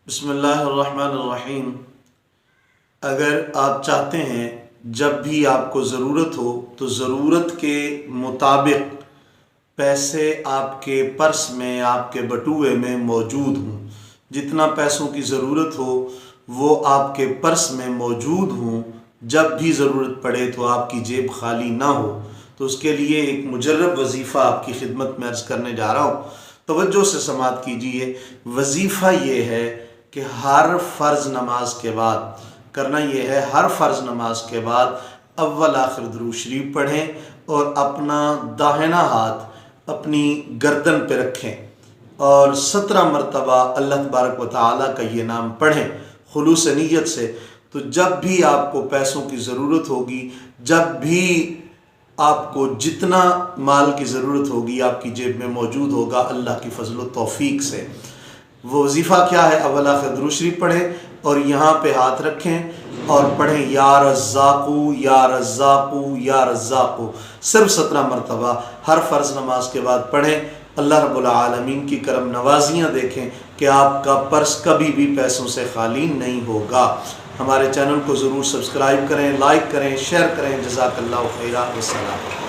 بسم اللہ الرحمن الرحیم۔ اگر آپ چاہتے ہیں جب بھی آپ کو ضرورت ہو تو ضرورت کے مطابق پیسے آپ کے پرس میں، آپ کے بٹوے میں موجود ہوں، جتنا پیسوں کی ضرورت ہو وہ آپ کے پرس میں موجود ہوں، جب بھی ضرورت پڑے تو آپ کی جیب خالی نہ ہو، تو اس کے لیے ایک مجرب وظیفہ آپ کی خدمت میں عرض کرنے جا رہا ہوں۔ توجہ سے سماعت کیجئے۔ وظیفہ یہ ہے کہ ہر فرض نماز کے بعد کرنا یہ ہے، ہر فرض نماز کے بعد اول آخر درود شریف پڑھیں اور اپنا داہنا ہاتھ اپنی گردن پہ رکھیں اور 17 مرتبہ اللہ تبارک و تعالیٰ کا یہ نام پڑھیں خلوص نیت سے۔ تو جب بھی آپ کو پیسوں کی ضرورت ہوگی، جب بھی آپ کو جتنا مال کی ضرورت ہوگی آپ کی جیب میں موجود ہوگا اللہ کی فضل و توفیق سے۔ وہ وظیفہ کیا ہے؟ اول آخر درود شریف پڑھیں اور یہاں پہ ہاتھ رکھیں اور پڑھیں یا رزاقو یا رزاقو یا رزاقو، صرف 17 مرتبہ ہر فرض نماز کے بعد پڑھیں۔ اللہ رب العالمین کی کرم نوازیاں دیکھیں کہ آپ کا پرس کبھی بھی پیسوں سے خالی نہیں ہوگا۔ ہمارے چینل کو ضرور سبسکرائب کریں، لائک کریں، شیئر کریں۔ جزاک اللہ خیرہ، والسلام۔